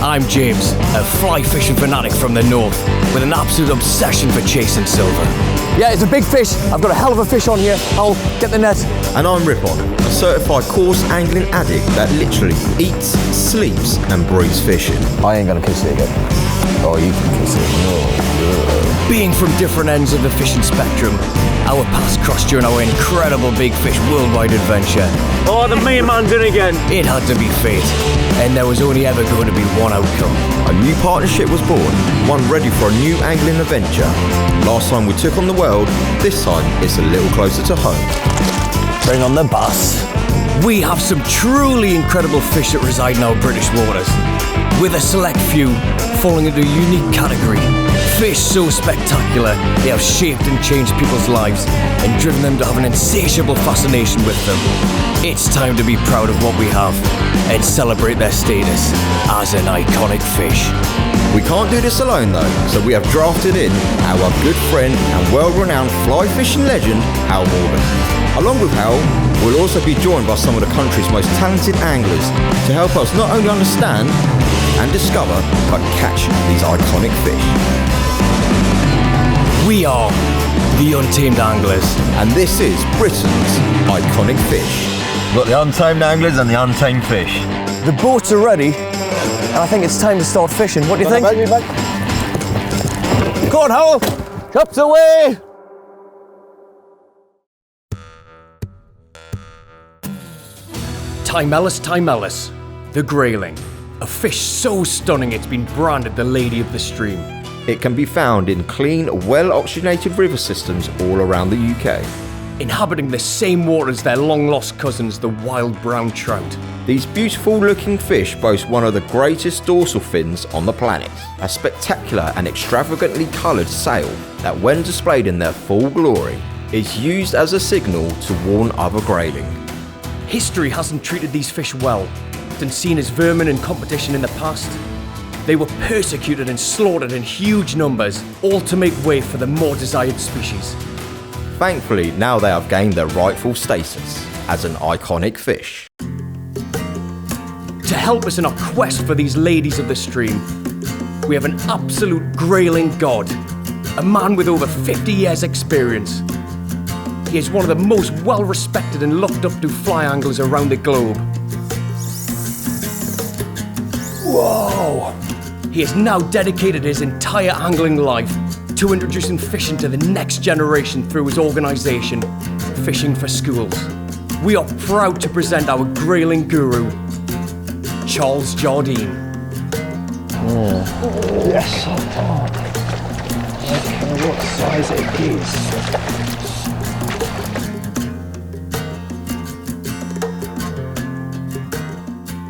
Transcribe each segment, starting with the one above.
I'm James, a fly fishing fanatic from the north, with an absolute obsession for chasing silver. Yeah, it's a big fish. I've got a hell of a fish on here. I'll get the net. And I'm Ripon, a certified coarse angling addict that literally eats, sleeps and breathes fishing. I ain't gonna kiss it again. Oh, you can kiss it. No. Being from different ends of the fishing spectrum, our paths crossed during our incredible big fish worldwide adventure. Oh, the main man's in again. It had to be fate, and there was only ever going to be one outcome. A new partnership was born, one ready for a new angling adventure. Last time we took on the world, this time it's a little closer to home. Bring on the bus. We have some truly incredible fish that reside in our British waters, with a select few falling into a unique category. Fish so spectacular, they have shaped and changed people's lives and driven them to have an insatiable fascination with them. It's time to be proud of what we have and celebrate their status as an iconic fish. We can't do this alone though, so we have drafted in our good friend and world-renowned fly fishing legend, Hywel. Along with Hywel, we'll also be joined by some of the country's most talented anglers to help us not only understand and discover, but catch these iconic fish. We are the Untamed Anglers, and this is Britain's iconic fish. We've got the Untamed Anglers and the Untamed Fish. The boats are ready, and I think it's time to start fishing. What do you think? Go on, Hywel! Chops away! Timeless, the Grayling. A fish so stunning it's been branded the Lady of the Stream. It can be found in clean, well-oxygenated river systems all around the UK. Inhabiting the same water as their long-lost cousins, the wild brown trout. These beautiful-looking fish boast one of the greatest dorsal fins on the planet. A spectacular and extravagantly coloured sail that, when displayed in their full glory, is used as a signal to warn other grayling. History hasn't treated these fish well, often seen as vermin in competition in the past. They were persecuted and slaughtered in huge numbers, all to make way for the more desired species. Thankfully, now they have gained their rightful status as an iconic fish. To help us in our quest for these ladies of the stream, we have an absolute grayling god, a man with over 50 years experience. He is one of the most well-respected and looked up to fly anglers around the globe. Whoa! He has now dedicated his entire angling life to introducing fishing to the next generation through his organisation, Fishing for Schools. We are proud to present our grayling guru, Charles Jardine. Yes. Okay, what size it is?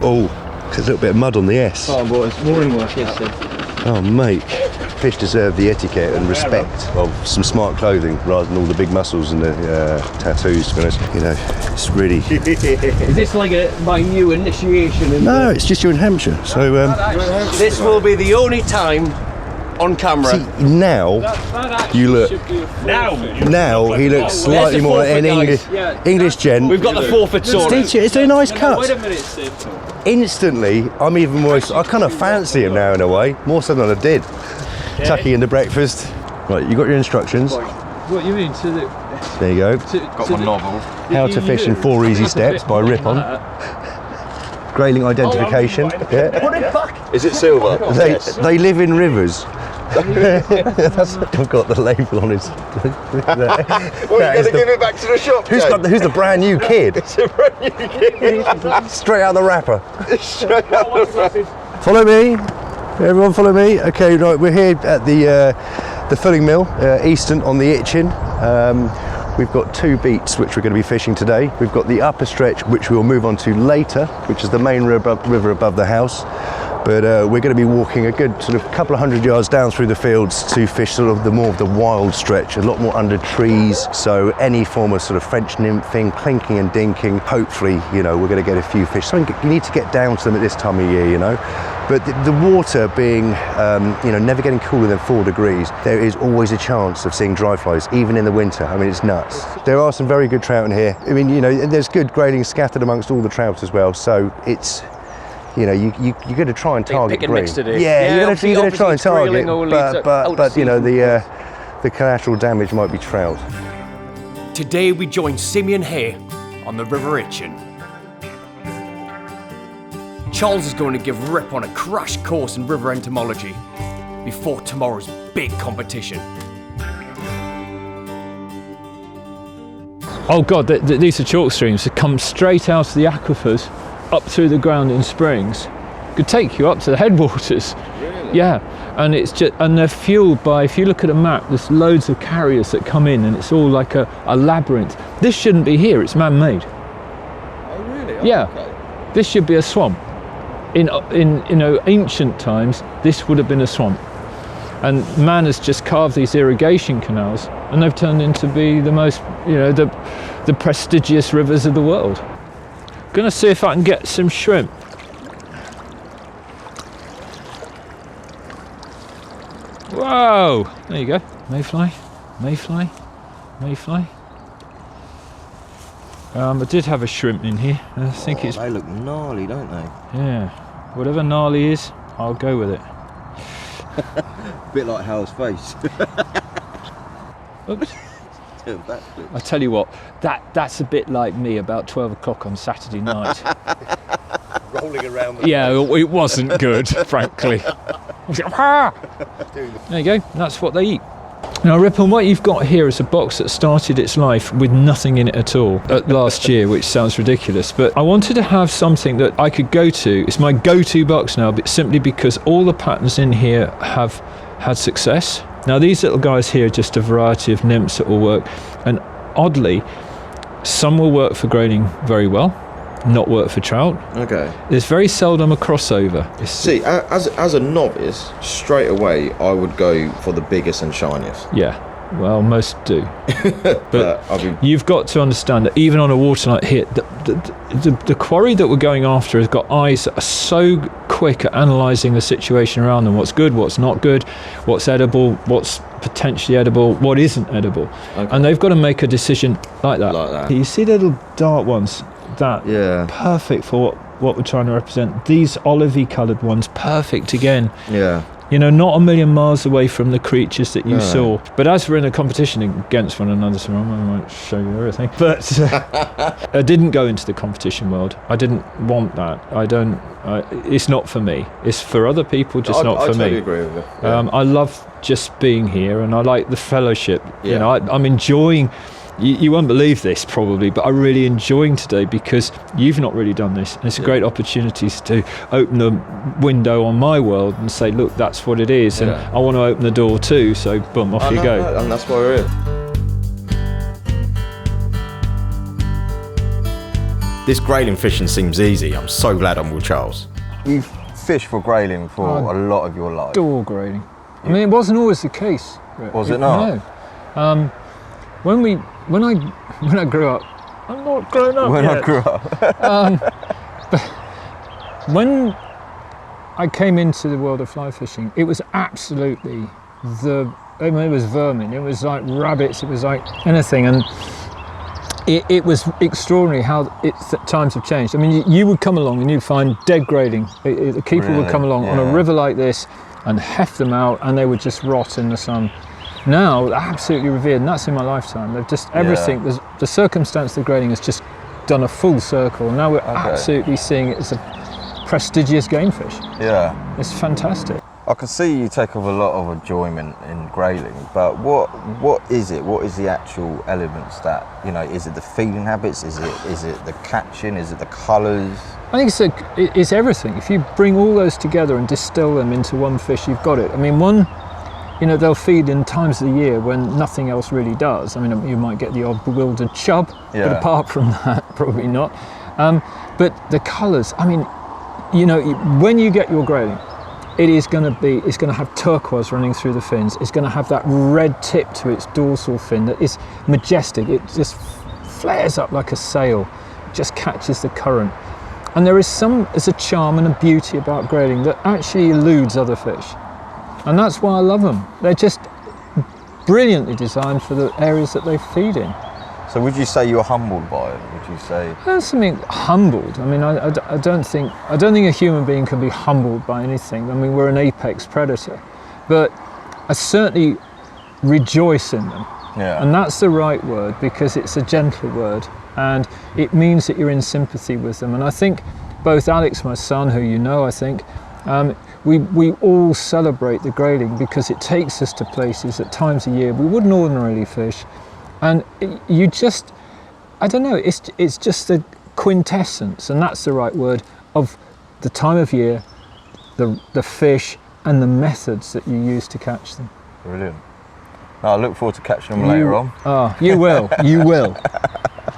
Oh, there's a little bit of mud on the S. Oh, boys, mooring work, yes, sir. Oh, mate. Fish deserve the etiquette and respect of some smart clothing rather than all the big muscles and the tattoos, to be honest. You know, it's really... Is this like my new initiation? No, it's just you're in Hampshire, so... This will be the only time on camera. See, now you look... Now he looks slightly more like an English gent. We've got the forfeit sorted. It's a nice cut. Wait a minute, Steve. Instantly, I'm even more... I kind of fancy him now in a way, more so than I did. Tucking into breakfast. Right, you got your instructions. What you mean? There you go. Got my novel. How to Fish in 4 Easy Steps by Ripon. Grayling identification. Yeah. Put it back. Is it silver? They live in rivers. I've got the label on his. Well, you're going to give it back to the shop. Who's the brand new kid? It's a brand new kid. Straight out of the wrapper. Straight out of the wrapper. Follow me. Everyone follow me. Okay, right, we're here at the fulling mill, Easton on the Itchen. We've got 2 beats which we're going to be fishing today. We've got the upper stretch which we'll move on to later, which is the main river above the house. But we're going to be walking a good sort of couple of 100 yards down through the fields to fish sort of the more of the wild stretch, a lot more under trees. So any form of sort of French nymphing, clinking and dinking, hopefully, you know, we're going to get a few fish. So you need to get down to them at this time of year, you know. But the water being, you know, never getting cooler than 4 degrees, there is always a chance of seeing dry flies, even in the winter. I mean, it's nuts. There are some very good trout in here. I mean, you know, there's good grayling scattered amongst all the trout as well. So it's you know, you're going to try and target pick and green. mix today. Yeah, you're going to try and target, but you know, the the collateral damage might be trout. Today we join Simeon Hay on the River Itchen. Charles is going to give Ripon a crash course in river entomology before tomorrow's big competition. Oh God, these are chalk streams that come straight out of the aquifers, up through the ground in springs. Could take you up to the headwaters. Really? Yeah, and it's just, and they're fueled by, if you look at a map, there's loads of carriers that come in and it's all like a labyrinth. This shouldn't be here, it's man-made. Oh really? Oh, Yeah, okay. this should be a swamp. In you know, ancient times, this would have been a swamp. And man has just carved these irrigation canals and they've turned into be the most, you know, the prestigious rivers of the world. Gonna see if I can get some shrimp. Whoa, there you go. Mayfly, mayfly, mayfly. I did have a shrimp in here. I think it's, They look gnarly, don't they? yeah, whatever gnarly is, I'll go with it. A bit like Hal's face. Oops. Backflip. I tell you what, that's a bit like me about 12 o'clock on Saturday night. Rolling around. Yeah, it wasn't good, frankly. There you go, that's what they eat. Now Ripon, what you've got here is a box that started its life with nothing in it at all last year, which sounds ridiculous, but I wanted to have something that I could go to. It's my go-to box now, but simply because all the patterns in here have had success. Now these little guys here are just a variety of nymphs that will work, and oddly, some will work for grayling very well, not work for trout. Okay. There's very seldom a crossover. See, as a novice, straight away I would go for the biggest and shiniest. Yeah, well, most do. But I'll be... you've got to understand that even on a water like here, the quarry that we're going after has got eyes that are so quick at analysing the situation around them. What's good, what's not good, what's edible, what's potentially edible, what isn't edible. Okay. And they've got to make a decision like that. Like that. You see the little dark ones? That perfect for what we're trying to represent. These olivey coloured ones, perfect again. Yeah. You know, not a million miles away from the creatures that you saw. But as we're in a competition against one another, so I might show you everything. But I didn't go into the competition world. I didn't want that. I don't. It's not for me. It's for other people, just not for me. I totally agree with you. Yeah. I love just being here, and I like the fellowship. Yeah. You know, I'm enjoying. You won't believe this probably, but I'm really enjoying today because you've not really done this. And it's a great opportunity to open a window on my world and say, look, that's what it is. And I want to open the door too. So boom, off you go. No, and that's why we're here. This grayling fishing seems easy. I'm so glad I'm with Charles. You've fished for grayling for a lot of your life. Door grading. I mean, it wasn't always the case. Was it not? No. When I grew up, I'm not grown up When yet. I grew up. But when I came into the world of fly fishing, it was absolutely it was vermin, it was like rabbits, it was like anything, and it was extraordinary how times have changed. I mean, you would come along and you'd find dead grayling. The keeper would come along on a river like this and heft them out, and they would just rot in the sun. Now, they're absolutely revered, and that's in my lifetime. They've just, everything, the circumstance of grayling has just done a full circle. Now we're absolutely seeing it as a prestigious game fish. Yeah. It's fantastic. I can see you take off a lot of enjoyment in grayling, but what is it? What is the actual elements that, you know, is it the feeding habits? Is it the catching? Is it the colours? I think it's everything. If you bring all those together and distill them into one fish, you've got it. I mean, you know, they'll feed in times of the year when nothing else really does. I mean, you might get the odd bewildered chub, but apart from that, probably not. But the colours, I mean, you know, when you get your grayling, it's going to have turquoise running through the fins. It's going to have that red tip to its dorsal fin that is majestic. It just flares up like a sail, just catches the current. And there's a charm and a beauty about grayling that actually eludes other fish. And that's why I love them. They're just brilliantly designed for the areas that they feed in. So would you say you're humbled by it? Would you say? Something humbled. I mean, I don't think a human being can be humbled by anything. I mean, we're an apex predator, but I certainly rejoice in them. Yeah. And that's the right word, because it's a gentle word, and it means that you're in sympathy with them. And I think both Alex, my son, who you know, I think, we all celebrate the grayling because it takes us to places at times of year we wouldn't ordinarily fish. And you just, I don't know, it's just the quintessence, and that's the right word, of the time of year, the fish, and the methods that you use to catch them. Brilliant. No, I look forward to catching them later on. Oh, you will, you will.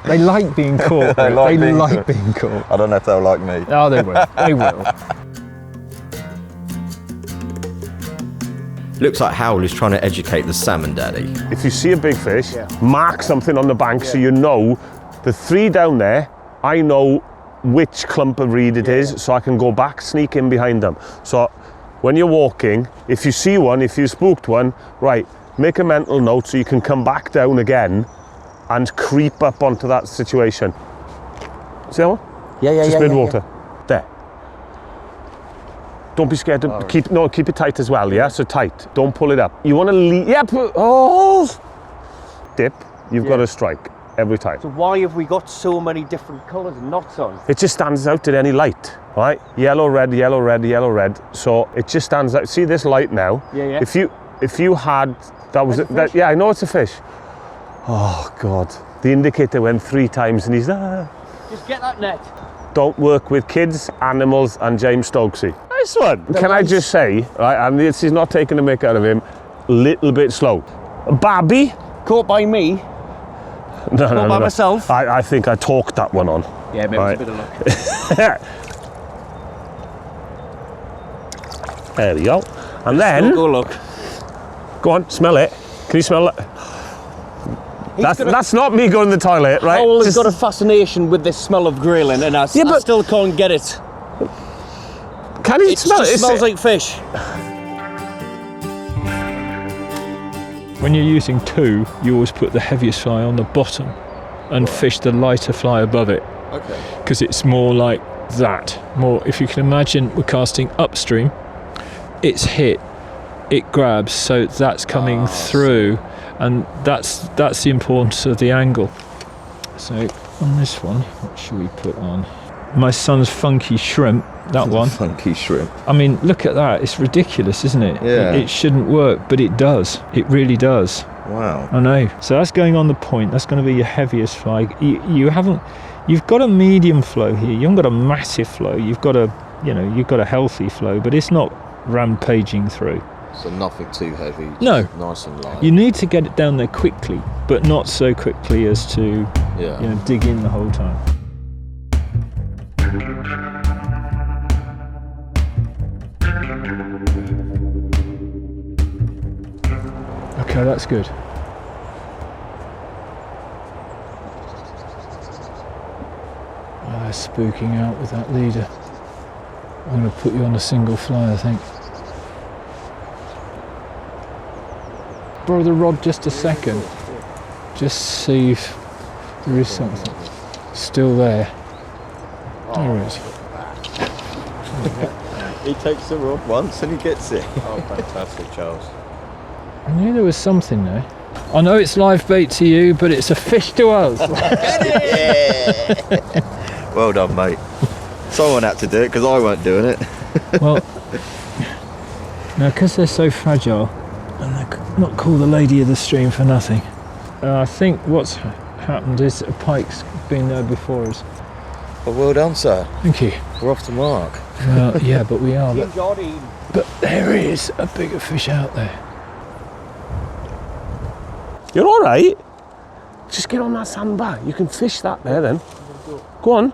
They like being caught. They like being caught. I don't know if they'll like me. Oh, they will, they will. Looks like Hywel is trying to educate the salmon daddy. If you see a big fish, mark something on the bank so you know the 3 down there, I know which clump of reed it is, so I can go back, sneak in behind them. So when you're walking, if you see one, if you spooked one, right, make a mental note so you can come back down again and creep up onto that situation. See that one? Yeah. Just mid-water. There. Don't be scared to keep it tight as well, yeah? So tight. Don't pull it up. You want to lead. Yeah, dip. You've got to strike every time. So why have we got so many different colours and knots on? It just stands out at any light, right? Yellow, red, yellow, red, yellow, red. So it just stands out. See this light now? Yeah. If you had yeah, I know it's a fish. Oh God, the indicator went 3 times and he's Just get that net. Don't work with kids, animals, and James Stokoe. Nice one. Can I just say, right, and this is not taking a mick out of him, little bit slow. Babby. Caught by me. No. By myself. I think I talked that one on. Yeah, maybe right. it's a bit of luck. There we go. And then, Go look. go on, smell it. Can you smell it? That's not me going to the toilet, right? Hywel has got a fascination with this smell of grayling, and I still can't get it. Can you smell it? It smells like fish. When you're using 2, you always put the heaviest fly on the bottom and fish the lighter fly above it. Okay. Because it's more like that. More, if you can imagine, we're casting upstream, it's hit, it grabs, so that's coming through, and that's the importance of the angle. So on this one, what should we put on? My son's funky shrimp, that one. Funky shrimp. I mean, look at that, it's ridiculous, isn't it? Yeah. It shouldn't work, but it does. It really does. Wow. I know. So that's going on the point, that's going to be your heaviest fly. You've got a medium flow here, you haven't got a massive flow, you've got a healthy flow, but it's not rampaging through. So nothing too heavy. No. Nice and light. You need to get it down there quickly, but not so quickly as to dig in the whole time. Okay, that's good. They're spooking out with that leader. I'm going to put you on a single fly, I think. Borrow the rod just a second. Just see if there is something still there. There it is. He takes the rod once and he gets it. Oh, fantastic, Charles. I knew there was something there. I know it's live bait to you, but it's a fish to us. Well done, mate. Someone had to do it because I weren't doing it. Well, now because they're so fragile, and they're not called the lady of the stream for nothing. I think what's happened is a pike's been there before us. Well done, sir. Thank you. We're off the mark. Well, yeah, but we are. Jardine. But there is a bigger fish out there. You're all right. Just get on that sandbar. You can fish that there then. Go on.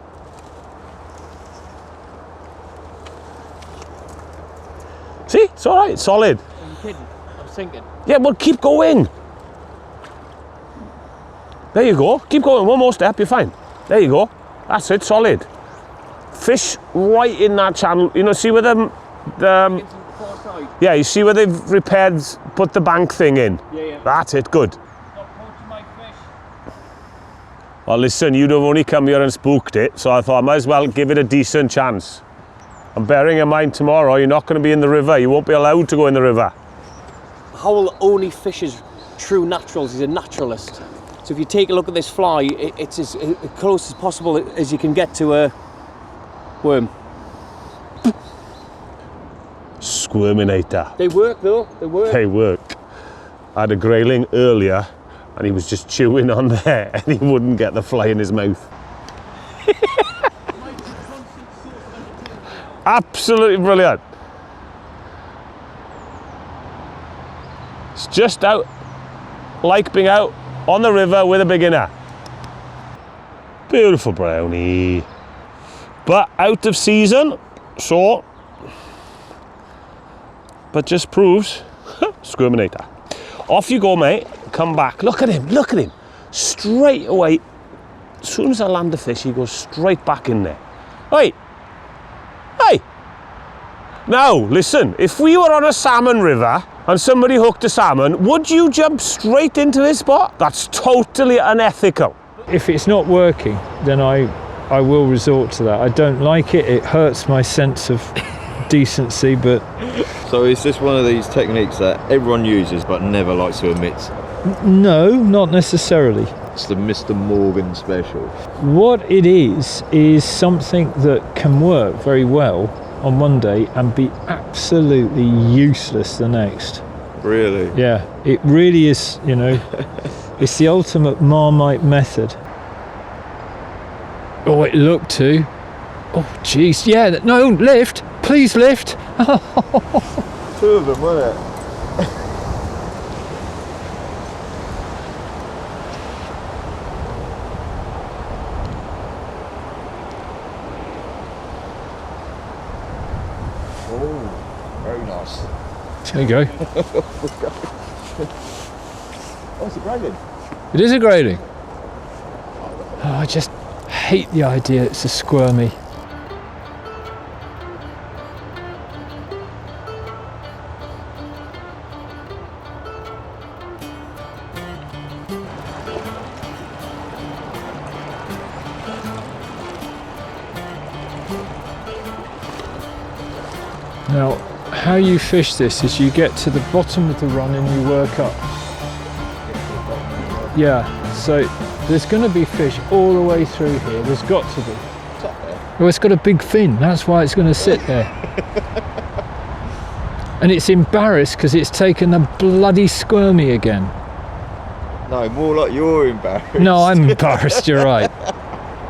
See, it's all right. It's solid. Are you kidding? I'm sinking. Yeah, well, keep going. There you go. Keep going. One more step. You're fine. There you go. That's it. Solid. Fish right in that channel. You know, see where yeah, you see where they've repaired, put the bank thing in. Yeah. That's it. Good. Stop poaching my fish. Well, listen, you'd have only come here and spooked it, so I thought I might as well give it a decent chance. And bearing in mind tomorrow, you're not going to be in the river. You won't be allowed to go in the river. Hywel only fishes true naturals. He's a naturalist. So if you take a look at this fly, it's as close as possible as you can get to a worm. Squirminator. They work though, they work. They work. I had a grayling earlier and he was just chewing on there and he wouldn't get the fly in his mouth. Absolutely brilliant. It's just out, like being out on the river with a beginner. Beautiful brownie. But out of season, so, but just proves, Squirminator. Off you go, mate, come back. Look at him, straight away. As soon as I land the fish, he goes straight back in there. Hey. Now, listen, if we were on a salmon river and somebody hooked a salmon, would you jump straight into his spot? That's totally unethical. If it's not working, then I will resort to that. I don't like it. It hurts my sense of decency, but... So is this one of these techniques that everyone uses but never likes to admit? No, not necessarily. It's the Mr. Morgan special. What it is something that can work very well on one day and be absolutely useless the next. Really? Yeah, it really is, you know. It's the ultimate Marmite method. Oh, it looked to. Oh, jeez. Yeah, no, lift. Please lift. Two of them, weren't it? Oh, very nice. There you go. Oh, it's a grayling. It is a grayling. Oh, I just hate the idea it's a squirmy. Now, how you fish this is you get to the bottom of the run and you work up. Yeah, so there's going to be fish all the way through here. There's got to be. Well, it's got a big fin. That's why it's going to sit there. And it's embarrassed because it's taken the bloody squirmy again. No, more like you're embarrassed. No, I'm embarrassed. You're right.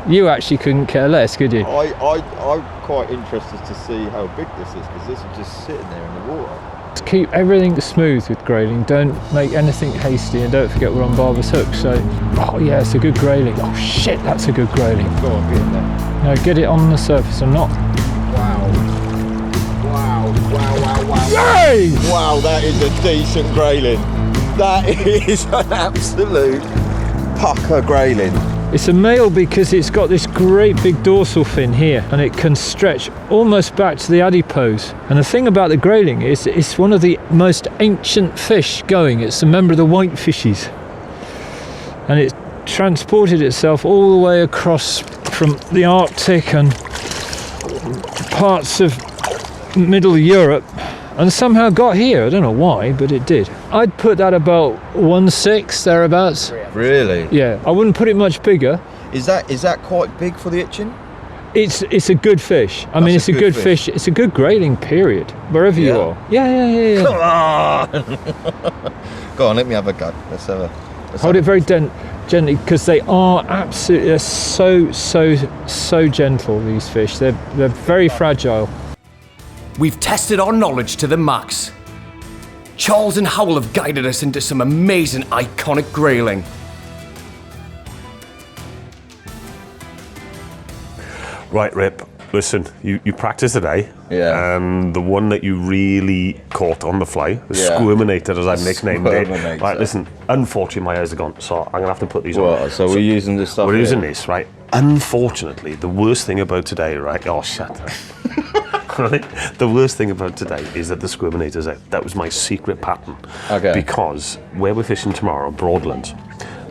You actually couldn't care less, could you? I'm quite interested to see how big this is, because this is just sitting there in the water. To keep everything smooth with grayling, don't make anything hasty, and don't forget we're on Barber's Hook. So, oh yeah, it's a good grayling. Oh shit, that's a good grayling. Go on, get in there. No, get it on the surface. I'm not. Wow. Yay! Wow, that is a decent grayling. That is an absolute pucker grayling. It's a male because it's got this great big dorsal fin here and it can stretch almost back to the adipose. And the thing about the grayling is it's one of the most ancient fish going. It's a member of the whitefishes. And it transported itself all the way across from the Arctic and parts of Middle Europe and somehow got here. I don't know why, but it did. I'd put that about 1/6 thereabouts. Really? Yeah, I wouldn't put it much bigger. Is that quite big for the Itchen? It's a good fish. I mean, it's a good fish. It's a good grayling, period, wherever you are. Yeah. Come on! Go on, let me have a go. Let's have a... Hold it very gently, because they are absolutely so gentle, these fish. They're very fragile. We've tested our knowledge to the max. Charles and Hywel have guided us into some amazing, iconic grayling. Right, Rip, listen, you practiced today. Yeah. And the one that you really caught on the fly, the Squirminator, as I've nicknamed it. Right, listen, unfortunately my eyes are gone, so I'm going to have to put these on. So we're using this stuff? We're using this, right? Unfortunately, the worst thing about today, right? Oh, shut up. Right? The worst thing about today is that the Squirminator's out. That was my secret pattern. Okay. Because where we're fishing tomorrow, Broadlands,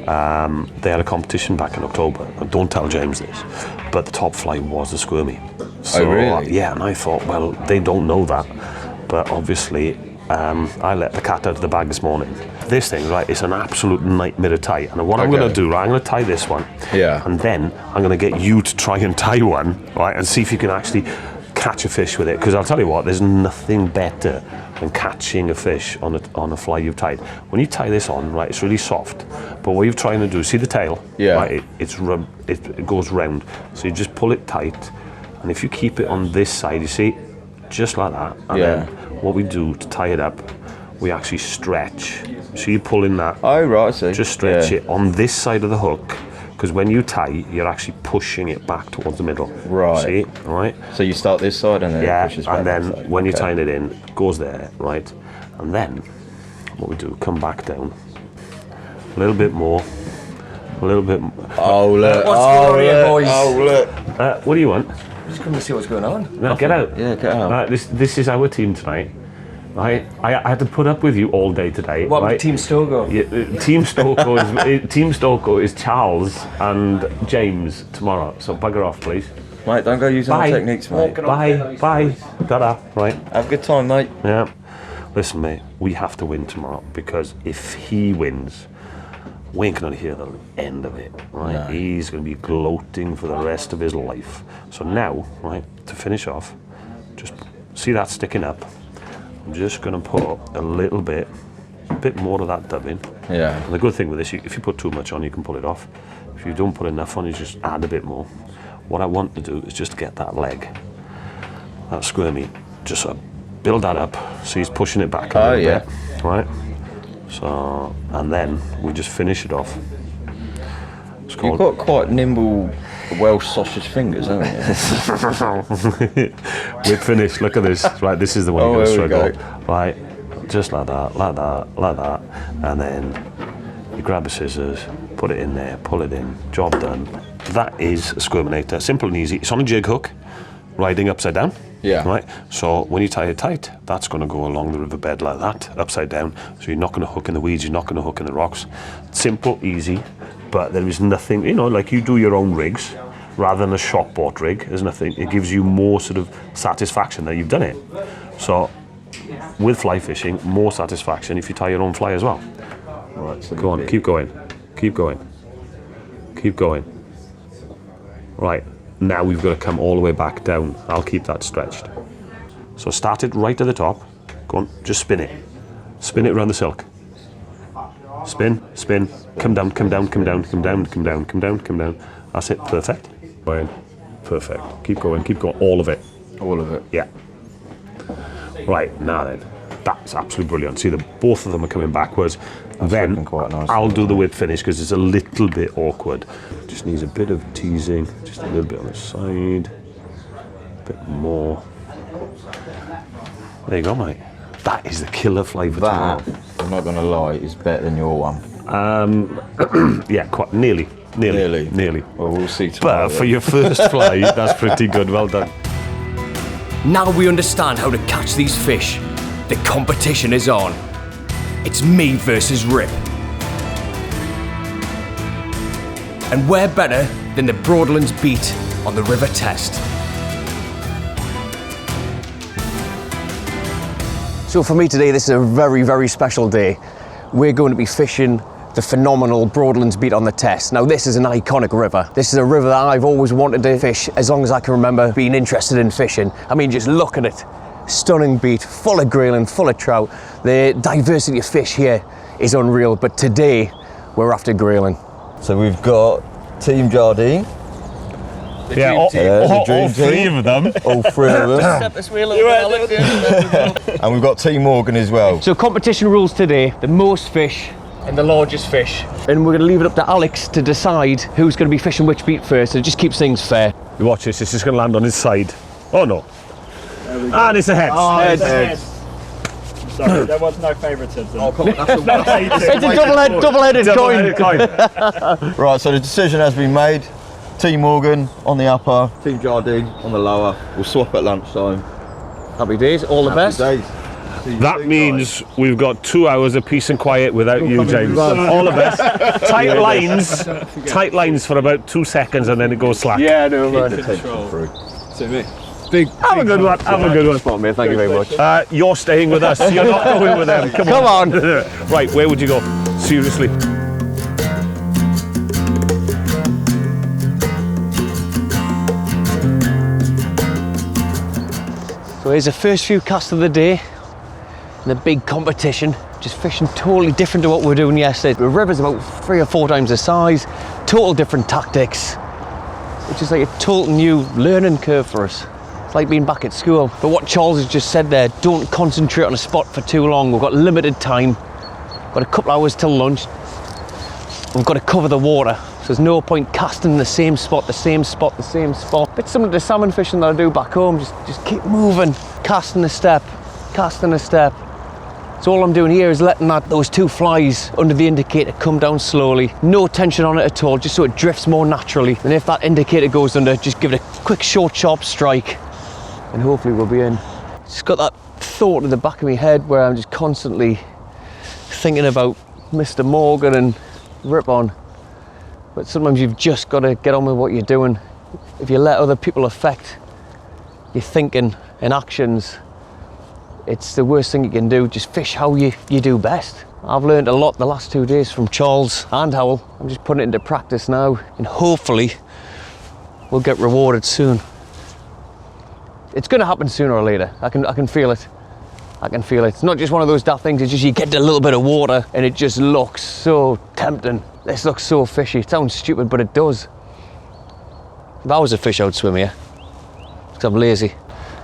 They had a competition back in October. And don't tell James this, but the top fly was a squirmy. So, really? Yeah, and I thought, well, they don't know that, but obviously I let the cat out of the bag this morning. This thing, right, it's an absolute nightmare to tie. And what I'm going to do, right, I'm going to tie this one. Yeah. And then I'm going to get you to try and tie one, right, and see if you can actually catch a fish with it. Because I'll tell you what, there's nothing better than catching a fish on a fly you've tied. When you tie this on, right, it's really soft. But what you're trying to do, see the tail? Yeah. Right, it goes round. So you just pull it tight. And if you keep it on this side, you see, just like that. And then what we do to tie it up, we actually stretch. So you pull in that. Oh, right, I see. Just stretch it on this side of the hook, because when you tie, you're actually pushing it back towards the middle. Right. See? All right? So you start this side and then it pushes back. And then that side. when you're tying it in, it goes there, right? And then what we do, come back down. A little bit more. A little bit more. Oh, look. What's going on here, boys? Oh, look. What do you want? Just come to see what's going on. No, get out. Yeah, get out. This is our team tonight. Right? I had to put up with you all day today. What right? about Team Stokoe? Yeah, Team Stokoe is Charles and James tomorrow. So bugger off, please. Mate, don't go using our techniques, mate. Bye. Ta-da. Right. Have a good time, mate. Yeah. Listen, mate, we have to win tomorrow, because if he wins, we ain't gonna hear the end of it, right? No. He's gonna be gloating for the rest of his life. So now, right, to finish off, just see that sticking up. I'm just gonna put a bit more of that dub in. Yeah. And the good thing with this, if you put too much on, you can pull it off. If you don't put enough on, you just add a bit more. What I want to do is just get that leg, that squirmy, just build that up so he's pushing it back a little bit, right? So, and then we just finish it off. You've got quite nimble Welsh sausage fingers, haven't you? We're finished, look at this. Right, this is the one you're going to struggle. Right, just like that, and then you grab the scissors, put it in there, pull it in, job done. That is a Squirminator, simple and easy. It's on a jig hook, riding upside down. Yeah. Right. So when you tie it tight, that's going to go along the riverbed like that, upside down. So you're not going to hook in the weeds, you're not going to hook in the rocks. Simple, easy, but there is nothing, like you do your own rigs, rather than a shop bought rig, there's nothing, it gives you more sort of satisfaction that you've done it. So with fly fishing, more satisfaction if you tie your own fly as well. Right, so go on, keep going. Right. Now we've got to come all the way back down. I'll keep that stretched. So start it right at the top. Go on, just spin it. Spin it around the silk. Spin. Come down. That's it, perfect. Perfect. Keep going, all of it. all of it. Yeah. Right, now then. That's absolutely brilliant. See, both of them are coming backwards. Then quite nice. I'll do the whip finish because it's a little bit awkward. Just needs a bit of teasing, just a little bit on the side, a bit more. There you go, mate. That is the killer flavour. That, I'm not going to lie, is better than your one. Yeah, quite nearly. Well, we'll see tomorrow. But for your first fly, that's pretty good. Well done. Now we understand how to catch these fish. The competition is on. It's me versus Rip. And where better than the Broadlands beat on the River Test. So for me today, this is a very, very special day. We're going to be fishing the phenomenal Broadlands beat on the Test. Now this is an iconic river. This is a river that I've always wanted to fish as long as I can remember being interested in fishing. I mean, just look at it. Stunning beat, full of grayling, full of trout. The diversity of fish here is unreal, but today we're after grayling. So we've got Team Jardine. Yeah, all three of them. All three of them. And we've got Team Morgan as well. So competition rules today, the most fish and the largest fish. And we're going to leave it up to Alex to decide who's going to be fishing which beat first, so it just keeps things fair. You watch this, it's just going to land on his side. Oh no. And it's a head. Oh, heads. Sorry, there was no favouritism. Oh, come on, It's a double-headed coin. Right, so the decision has been made. Team Morgan on the upper, Team Jardine on the lower. We'll swap at lunchtime. Happy days, all the best. Days. That means we've got 2 hours of peace and quiet without you, James. All the best. Tight lines for about 2 seconds and then it goes slack. Yeah, no, man. So me. Have a good one. Have a good one. Spot, mate. Thank you very much. You're staying with us. You're not going with them. Come on. Right, where would you go? Seriously. So here's the first few casts of the day in the big competition. Just fishing totally different to what we were doing yesterday. The river's about 3 or 4 times the size, total different tactics. It's just like a total new learning curve for us. It's like being back at school. But what Charles has just said there, don't concentrate on a spot for too long. We've got limited time. Got a couple hours till lunch. We've got to cover the water. So there's no point casting the same spot, the same spot, the same spot. Bit similar to salmon fishing that I do back home. Just keep moving, casting a step, casting a step. So all I'm doing here is letting those 2 flies under the indicator come down slowly. No tension on it at all, just so it drifts more naturally. And if that indicator goes under, just give it a quick, short, sharp strike, and hopefully we'll be in. Just got that thought in the back of my head where I'm just constantly thinking about Mr. Morgan and Ripon. But sometimes you've just got to get on with what you're doing. If you let other people affect your thinking and actions, it's the worst thing you can do. Just fish how you do best. I've learned a lot the last 2 days from Charles and Hywel. I'm just putting it into practice now, and hopefully we'll get rewarded soon. It's going to happen sooner or later. I can feel it. I can feel it. It's not just one of those daft things. It's just you get a little bit of water and it just looks so tempting. This looks so fishy. It sounds stupid, but it does. If I was a fish, I would swim here, because I'm lazy.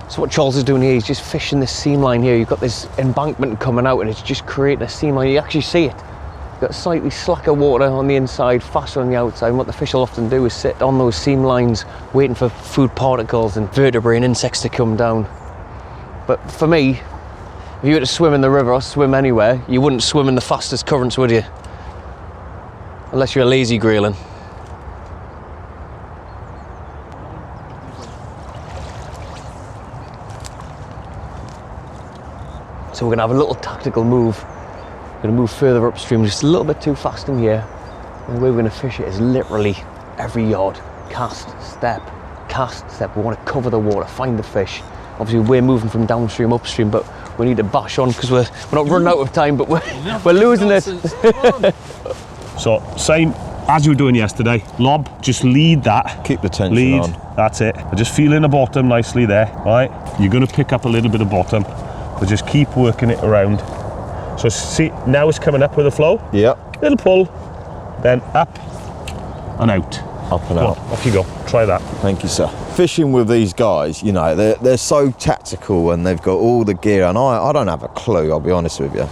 So what Charles is doing here, he's just fishing this seam line here. You've got this embankment coming out and it's just creating a seam line. You actually see it. You've got slightly slacker water on the inside, faster on the outside. And what the fish will often do is sit on those seam lines, waiting for food particles and vertebrae and insects to come down. But for me, if you were to swim in the river or swim anywhere, you wouldn't swim in the fastest currents, would you? Unless you're a lazy Grayling. So we're going to have a little tactical move. We're going to move further upstream, just a little bit too fast in here. And the way we're going to fish it is literally every yard. Cast, step, cast, step. We want to cover the water, find the fish. Obviously we're moving from downstream, upstream, but we need to bash on because we're not running out of time, but we're losing it. So same as you were doing yesterday. Lob, just lead that. Keep the tension on. That's it. Just feeling the bottom nicely there, right? You're going to pick up a little bit of bottom, but just keep working it around. So see, now it's coming up with a flow. Yep. Little pull, then up and out. Up and out. Off you go. Try that. Thank you, sir. Fishing with these guys, you know, they're so tactical and they've got all the gear, and I don't have a clue, I'll be honest with you.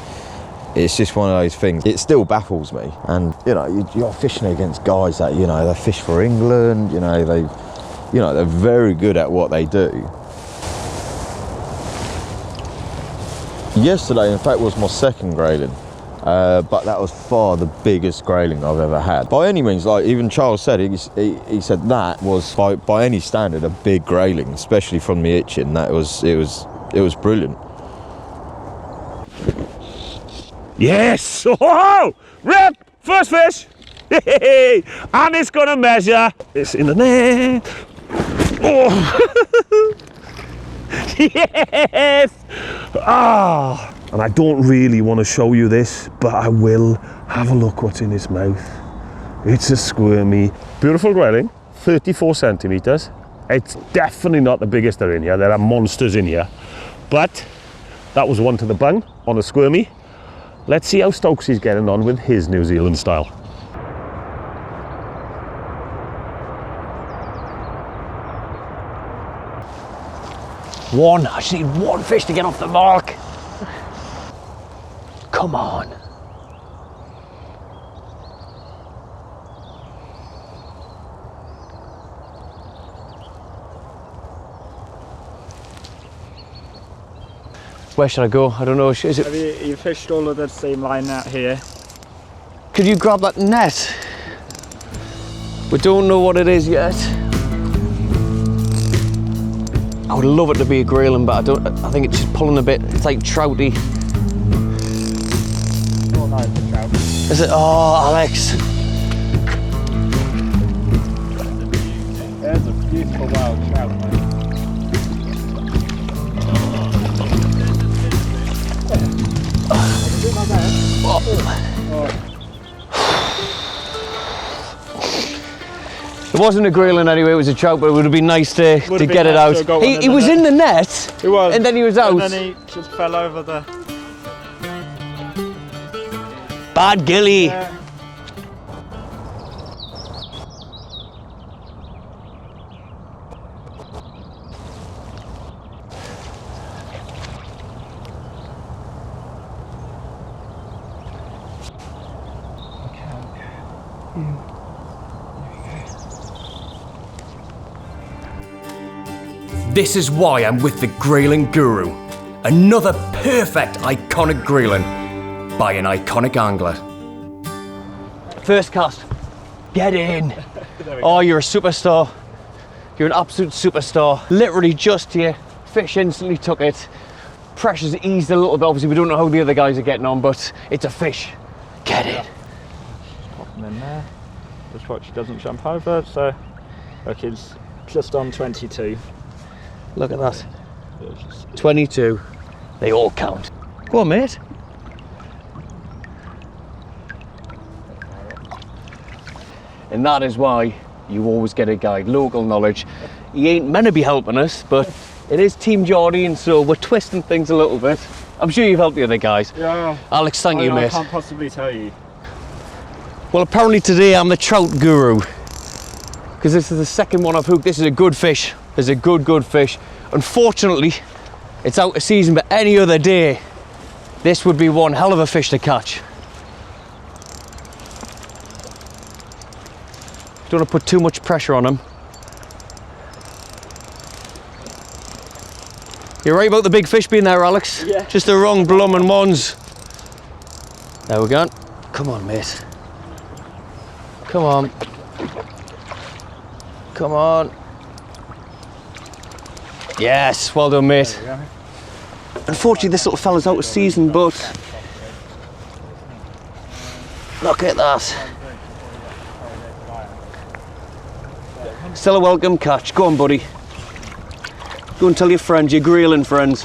It's just one of those things. It still baffles me. And, you know, you're fishing against guys that, you know, they fish for England, you know, they're very good at what they do. Yesterday, in fact, was my second grayling. But that was far the biggest grayling I've ever had. By any means, like even Charles said, he said that was by any standard a big grayling, especially from the Itchen. It was brilliant. Yes! Oh! Rip! First fish! And it's gonna measure. It's in the net. Oh! Yes! Ah! And I don't really want to show you this, but I will. Have a look what's in his mouth. It's a squirmy. Beautiful grayling, 34 centimeters. It's definitely not the biggest they're in here. There are monsters in here. But that was one to the bung on a squirmy. Let's see how Stoke's getting on with his New Zealand style. One. I just need one fish to get off the mark. Come on. Where should I go? I don't know. Is it? Have you fished all of the same line out here? Could you grab that net? We don't know what it is yet. I would love it to be a Grayling, but I think it's just pulling a bit. It's like trouty. Oh no, it's a trout. Is it? Oh, Alex. There's a beautiful wild trout, mate. It wasn't a Grayling anyway, it was a trout, but it would have been nice to get it out. He was in the net, He was. and then he was out. And then he just fell over the... Bad gilly. Yeah. This is why I'm with the Grayling Guru. Another perfect iconic Grayling by an iconic angler. First cast. Get in. Oh, you're a superstar. You're an absolute superstar. Literally just here. Fish instantly took it. Pressure's eased a little bit. Obviously, we don't know how the other guys are getting on, but it's a fish. Get in. Pop him in there. Just watch he doesn't jump over. So, look, he's just on 22. Look at that. 22. They all count. Go on, mate. And that is why you always get a guide, local knowledge. He ain't meant to be helping us, but it is Team Jardine, so we're twisting things a little bit. I'm sure you've helped the other guys. Yeah. Alex, thank you, mate. I can't possibly tell you. Well, apparently today I'm the trout guru, because this is the second one I've hooked. This is a good fish. It's a good fish. Unfortunately, it's out of season, but any other day, this would be one hell of a fish to catch. Don't want to put too much pressure on him. You're right about the big fish being there, Alex. Yeah. Just the wrong blooming ones. There we go. Come on, mate. Come on. Come on. Yes, well done, mate. Unfortunately, this little fella's out of season, but look at that. Still a welcome catch. Go on, buddy. Go and tell your friends, your Grayling friends.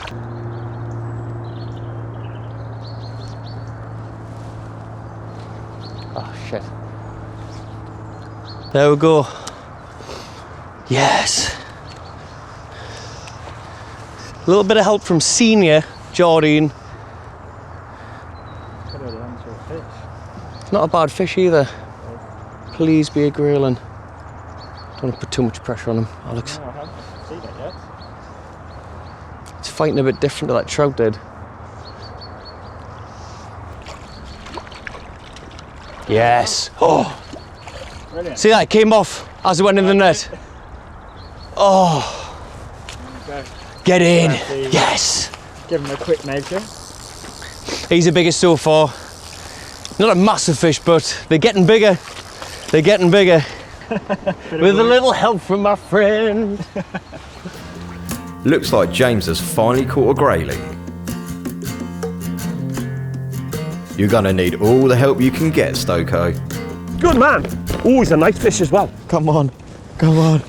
Oh, shit. There we go. Yes. A little bit of help from senior Jardine. It's not a bad fish either. Please be a Grayling. Don't want to put too much pressure on him, Alex. No, I haven't seen it yet. It's fighting a bit different to that trout did. Yes. Oh. Brilliant. See that? It came off as it went in the net. Oh. Get in. Yes. Give him a quick measure. He's the biggest so far. Not a massive fish, but they're getting bigger. They're getting bigger. With a little help from my friend. Looks like James has finally caught a Grayling. You're gonna need all the help you can get, Stokoe. Good man. Oh, he's a nice fish as well. Come on, come on.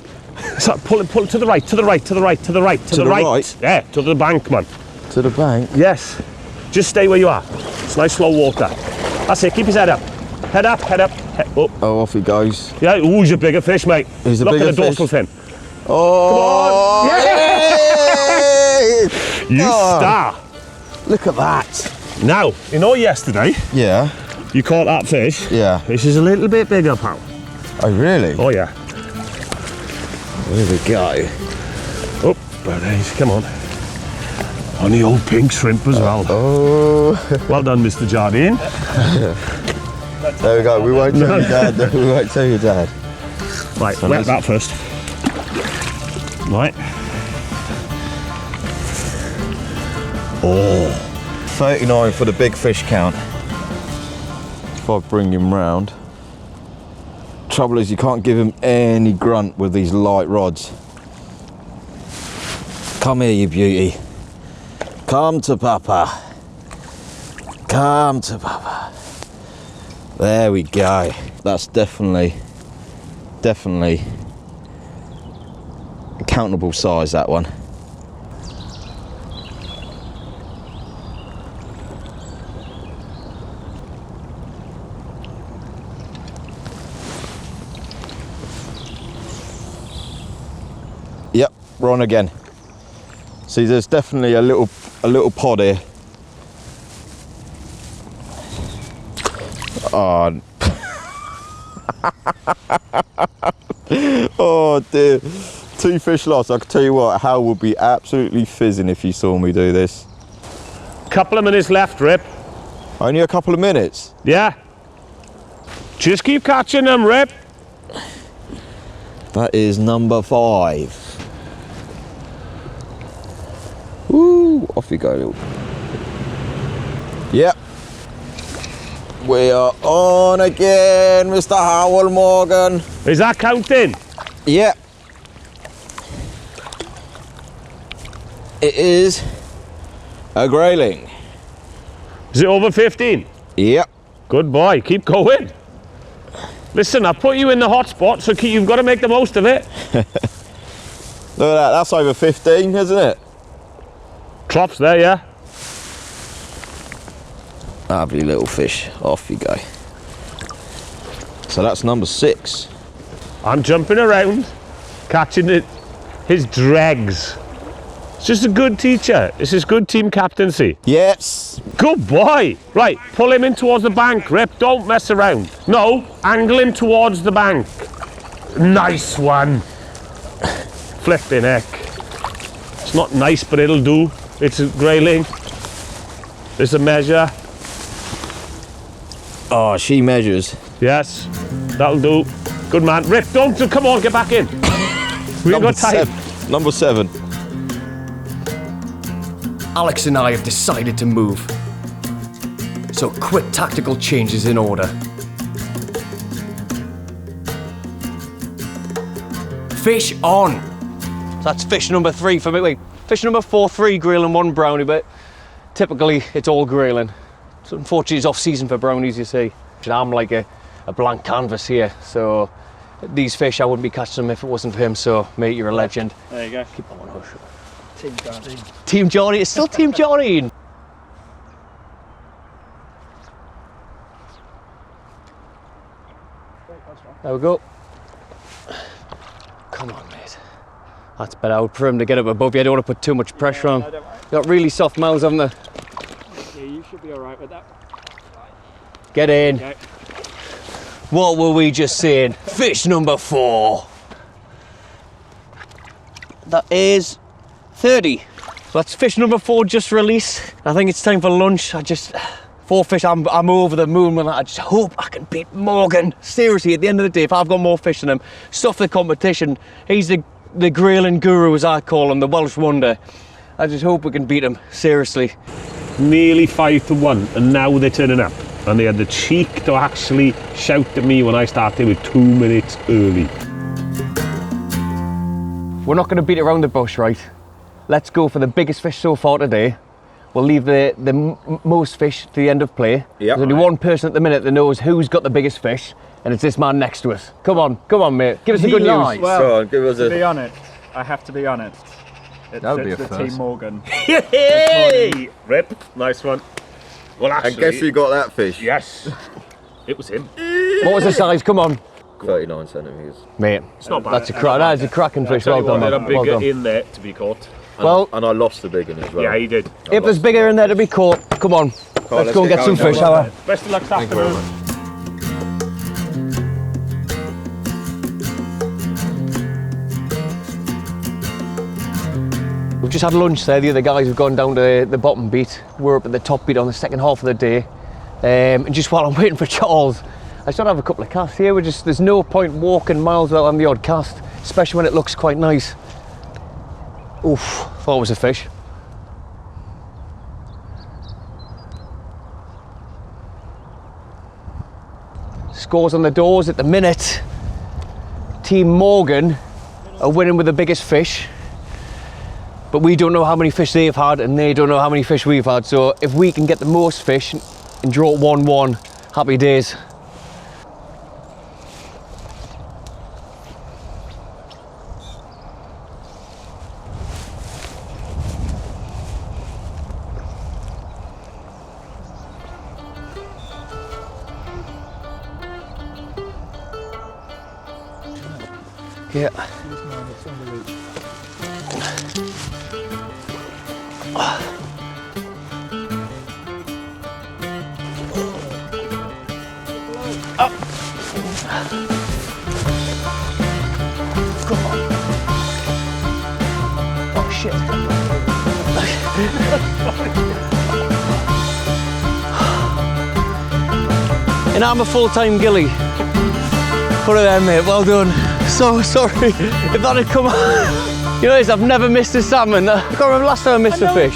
So pull it to the right, to the right, to the right, to the right, to the right. Yeah, to the bank, man. To the bank? Yes. Just stay where you are. It's nice slow water. That's it, keep his head up. Head up, head up. Oh. Oh, off he goes. Yeah, ooh, he's a bigger fish, mate. He's a Look bigger at the dorsal fish. fin. Oh! Come on. Yeah! You star. Look at that. Now, you know yesterday, Yeah. you caught that fish. Yeah. This is a little bit bigger, pal. Oh, really? Oh, yeah. Here we go. Oh, buddies, come on. On the old pink shrimp as well. Oh. Well done, Mr. Jardine. There we go. We won't tell your dad. We won't tell your dad. Right, So wet nice. that first. Right. Oh. 39 for the big fish count. If I bring him round. Trouble is you can't give him any grunt with these light rods. Come here, you beauty. Come to Papa. Come to Papa. There we go. That's definitely a countable size, that one. Yep, we're on again. See, there's definitely a little pod here. Oh, oh dear. 2 fish lost. I can tell you what, Hal would be absolutely fizzing if he saw me do this. Couple of minutes left, Rip. Only a couple of minutes? Yeah. Just keep catching them, Rip. That is number 5. Woo, off you go, little. Yep. We are on again, Mr. Hywel Morgan. Is that counting? Yep. It is a grayling. Is it over 15? Yep. Good boy, keep going. Listen, I put you in the hot spot, so you've got to make the most of it. Look at that, that's over 15, isn't it? Trops there, yeah? Lovely little fish, off you go. So that's number 6. I'm jumping around, catching his dregs. It's just a good teacher. This is good team captaincy. Yes. Good boy. Right, pull him in towards the bank, Rip. Don't mess around. No, angle him towards the bank. Nice one. Flipping heck. It's not nice, but it'll do. It's a grayling. There's a measure. Oh, she measures. Yes, that'll do. Good man. Rip, don't, come on, get back in. We ain't got time. Number 7. Alex and I have decided to move. So quick tactical changes in order. Fish on! That's fish number 3 for me. Wait, fish number 4, 3 grayling, 1 brownie, but typically it's all grayling. So unfortunately it's off season for brownies, you see. And I'm like a blank canvas here, so these fish, I wouldn't be catching them if it wasn't for him, so mate, you're a legend. There you go. Keep on, hush. Team Jardine. Team Johnny, it's still Team Johnny. There we go. Come on, mate. That's better. I would prefer him to get up above you. I don't want to put too much pressure on. No, don't worry. Got really soft mouths, haven't they? Yeah, you should be alright with that. Get in. Okay. What were we just saying? Fish number 4. That is 30. So that's fish number 4 just released. I think it's time for lunch. 4 fish, I'm over the moon with that. I just hope I can beat Morgan. Seriously, at the end of the day, if I've got more fish than him, stuff the competition. He's the grayling guru, as I call him, the Welsh wonder. I just hope we can beat him, seriously. Nearly 5-1, and now they're turning up. And they had the cheek to actually shout at me when I started with 2 minutes early. We're not going to beat around the bush, right? Let's go for the biggest fish so far today. We'll leave the most fish to the end of play. Yep. There's only one person at the minute that knows who's got the biggest fish, and it's this man next to us. Come on, mate. Give us the good news. Well, Go on, give us to be honest, I have to be honest. That would be a the first. Team Morgan. Hey! Rip, nice one. Well, actually, And guess who got that fish? yes, it was him. What was the size? Come on. 39 centimetres. Mate, It's not bad. that's a cracking fish. Well done, There are man. Well bigger done. in there to be caught. Well, And I lost the big one as well. Yeah, he did. if there's bigger in there to be caught, come on. Let's go and get some fish, shall we? Best of luck this afternoon. We've just had lunch there. The other guys have gone down to the bottom beat. We're up at the top beat on the second half of the day. And just while I'm waiting for Charles, I just want to have a couple of casts here. There's no point walking miles without having the odd cast, especially when it looks quite nice. Oof, thought it was a fish. Scores on the doors at the minute. Team Morgan are winning with the biggest fish. but we don't know how many fish they've had and they don't know how many fish we've had. So if we can get the most fish and draw 1-1, happy days. Yeah. Oh shit. And I'm a full-time gilly. Put it there, mate, well done. So sorry if that had come out. You know, I've never missed a salmon. I can't remember last time I missed a fish.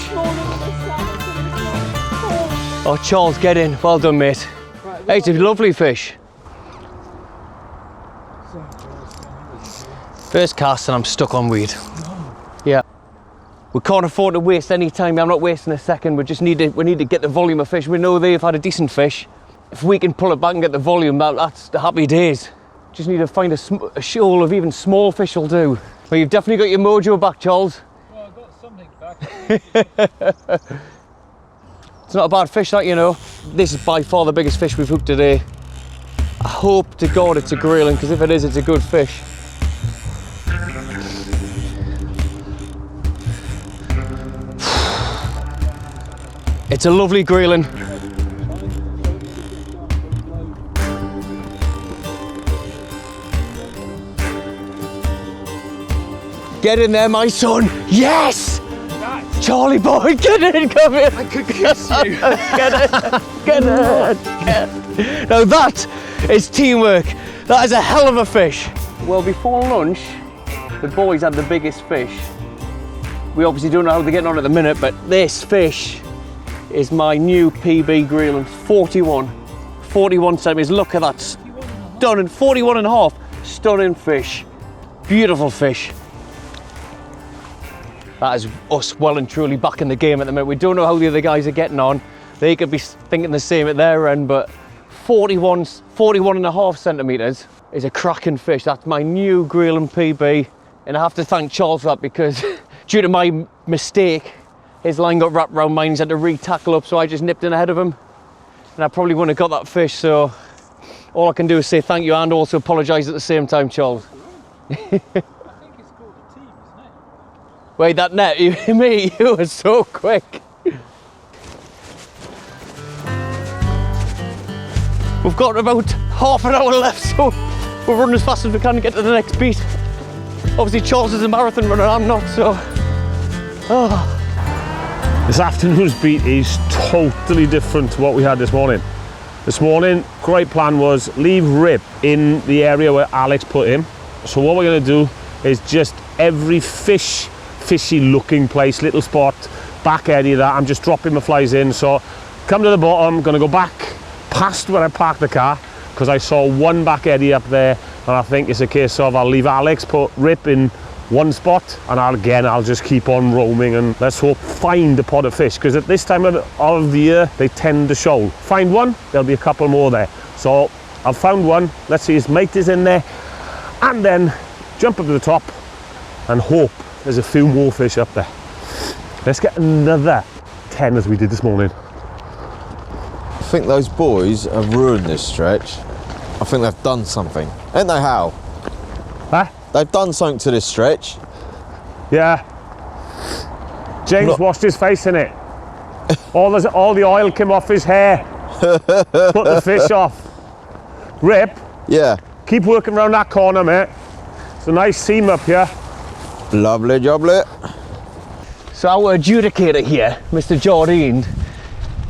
Oh, Charles, get in. Well done, mate. Hey, it's a lovely fish. First cast and I'm stuck on weed. Yeah. We can't afford to waste any time. I'm not wasting a second. We need to get the volume of fish. We know they've had a decent fish. If we can pull it back and get the volume, that's the happy days. Just need to find a shoal of even small fish will do. Well, you've definitely got your mojo back, Charles. Well, I've got something back. It's not a bad fish, that, you know. This is by far the biggest fish we've hooked today. I hope to God it's a Grayling, because if it is, it's a good fish. It's a lovely Grayling. Get in there, my son. Yes! Charlie boy, get in, come here. I could kiss you. Get in. Now that is teamwork. That is a hell of a fish. Well, before lunch, the boys had the biggest fish. We obviously don't know how they're getting on at the minute, but this fish is my new PB Grayling, 41 centimeters. Look at that, stunning, 41 and a half, stunning fish. Beautiful fish. That is us well and truly back in the game at the minute. We don't know how the other guys are getting on. They could be thinking the same at their end, but 41 and a half centimeters is a cracking fish. That's my new Grayling PB. And I have to thank Charles for that, because due to my mistake, his line got wrapped around mine. He's had to re-tackle up, so I just nipped in ahead of him. And I probably wouldn't have got that fish, so all I can do is say thank you and also apologise at the same time, Charles. Wait, that net, me, you were so quick. We've got about half an hour left, so we'll run as fast as we can to get to the next beat. Obviously, Charles is a marathon runner, I'm not, so. Oh. This afternoon's beat is totally different to what we had this morning. This morning, great plan was leave Rip in the area where Alex put him. So what we're gonna do is just every fishy looking place, little spot, back eddy that, I'm just dropping my flies in. So come to the bottom, gonna go back past where I parked the car, because I saw one back eddy up there, and I think it's a case of I'll leave Alex put Rip in one spot, and I'll just keep on roaming, and let's hope find a pot of fish, because at this time of the year they tend to shoal. Find one, there'll be a couple more there. So I've found one, let's see his mate is in there, and then jump up to the top and hope there's a few more fish up there. Let's get another 10 as we did this morning. I think those boys have ruined this stretch. I think they've done something. Ain't they, Hal? Huh? They've done something to this stretch. Yeah. James washed his face in it. All the oil came off his hair. Put the fish off. Rip. Yeah. Keep working around that corner, mate. It's a nice seam up here. Lovely jobly. So our adjudicator here, Mr. Jardine,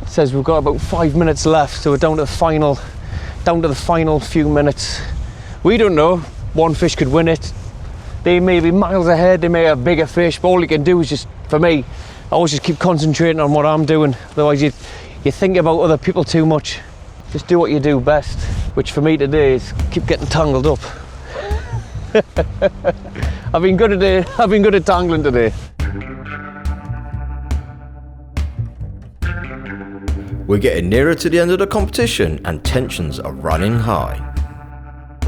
says we've got about 5 minutes left, so we're down to the final few minutes. We don't know, one fish could win it. They may be miles ahead, they may have bigger fish, but all you can do is just, for me, I always just keep concentrating on what I'm doing. Otherwise you think about other people too much. Just do what you do best, which for me today is keep getting tangled up. I've been good at tangling today. We're getting nearer to the end of the competition and tensions are running high.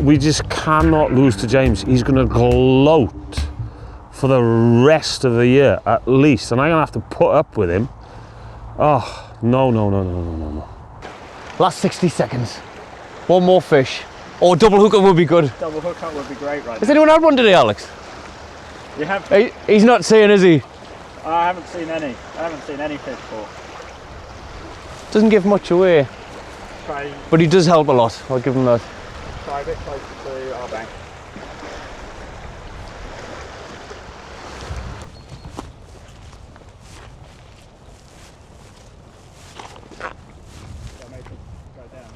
We just cannot lose to James. He's going to gloat for the rest of the year at least, and I'm going to have to put up with him. Oh, no. Last 60 seconds. One more fish. Or double hooker would be good. Double hookup would be great right Has anyone had one today, Alex? You have? He's not saying, is he? I haven't seen any. I haven't seen any fish for. Doesn't give much away. Try, But he does help a lot, I'll give him that. try a bit closer to our bank. That makes it go down.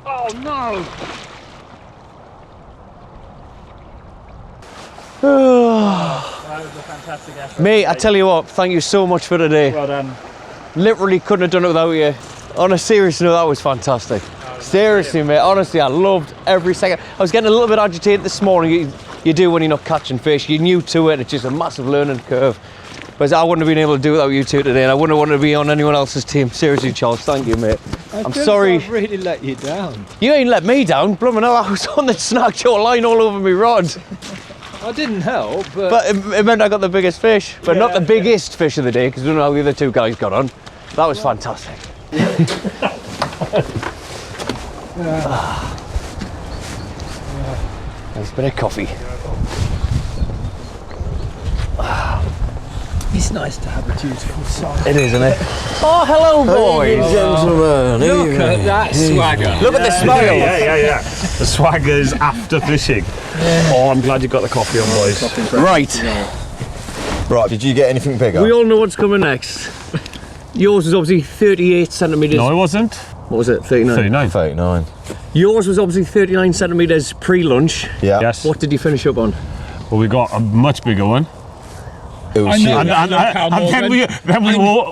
Oh no! That was a fantastic effort. Mate, I tell you what, thank you so much for today. Well done. Literally couldn't have done it without you. On a serious note, that was fantastic. Seriously, mate, honestly, I loved every second. I was getting a little bit agitated this morning. You do when you're not catching fish. You're new to it, it's just a massive learning curve. But I wouldn't have been able to do it without you two today, and I wouldn't have wanted to be on anyone else's team. Seriously, Charles, thank you, mate. I'm sorry. I've really let you down. You ain't let me down. Blooming hell, I was on the snagged your line all over me rod. I didn't help, But it meant I got the biggest fish. But not the biggest fish of the day, because we don't know how the other two guys got on. That was fantastic. Nice bit of coffee. it's nice to have a dutiful son. It is, isn't it? Oh, hello, boys. Gentlemen, Look at that swagger. Look at the smile. Yeah. The swagger's after fishing. Oh, I'm glad you got the coffee on, boys. Right. Right, did you get anything bigger? We all know what's coming next. Yours was obviously 38 centimetres. No, it wasn't. What was it? 39? 39. 39. Yours was obviously 39 centimetres pre-lunch. Yeah. Yes. What did you finish up on? Well, we got a much bigger one. It was huge. And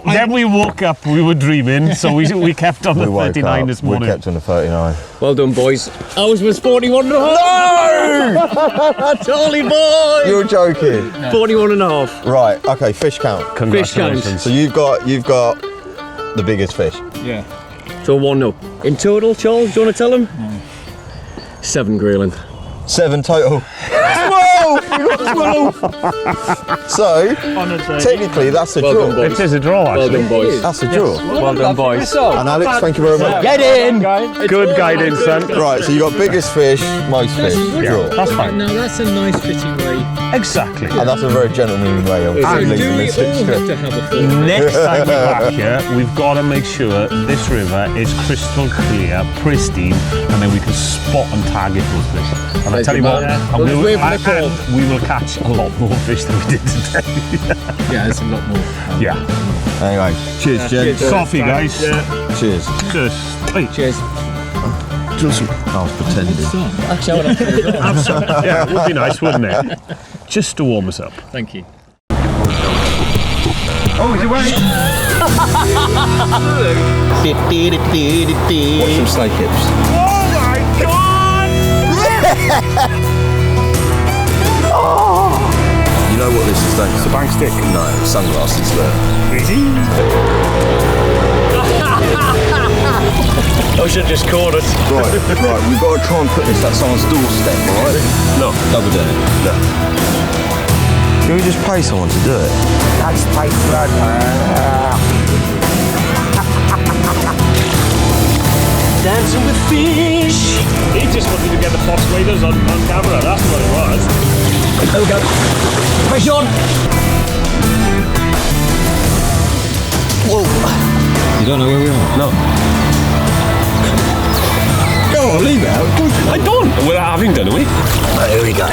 then we woke up, we were dreaming, so we kept on the We woke 39 up, this morning. We kept on the 39. Well done, boys. Ours was 41 and a half. No! Totally, boy! You're joking. 41 and a half. Right, okay, fish count. Congratulations. So you've got the biggest fish. Yeah. So 1-0. In total, Charles, do you want to tell him? 7 Grayling. 7 total. 12! You got 12! So, Honestly. technically, that's a Well draw. done, boys. It is a draw, Well actually. done, boys. That's a draw. Well done, boys. And Alex, thank you very much. Get in! Good guidance, son. Right, so you got biggest fish, most fish. Draw. That's fine. Now that's a nice fitting way. Exactly. And that's a very gentlemanly way of Do leaving we this all picture. have to have a full? Next time we're back here, we've got to make sure this river is crystal clear, pristine, and then we can spot and target those fish. And I tell you what, and we will catch a lot more fish than we did today. Yeah, there's a lot more. Yeah. Anyway, cheers, Jen. Coffee, guys. Cheers. Cheers. Hey. Cheers. I was pretending. Actually, I want to Yeah, it would be nice, wouldn't it? Just to warm us up. Thank you. Oh, is it away? Watch some snake hips. Oh my God! You know what this is, don't you? It's a bank stick. No, sunglasses there. I should have just caught it. Right, we've got to try and put this at someone's doorstep, alright? Look. Double down. Look. Can we just pay someone to do it? That's my blood. Dancing with fish. He just wanted to get the Fox Raiders on camera, that's what it was. There we go. Fish on. Whoa. You don't know where we are? No. Go on, leave it out. I don't. We're having done, are we? Here we go.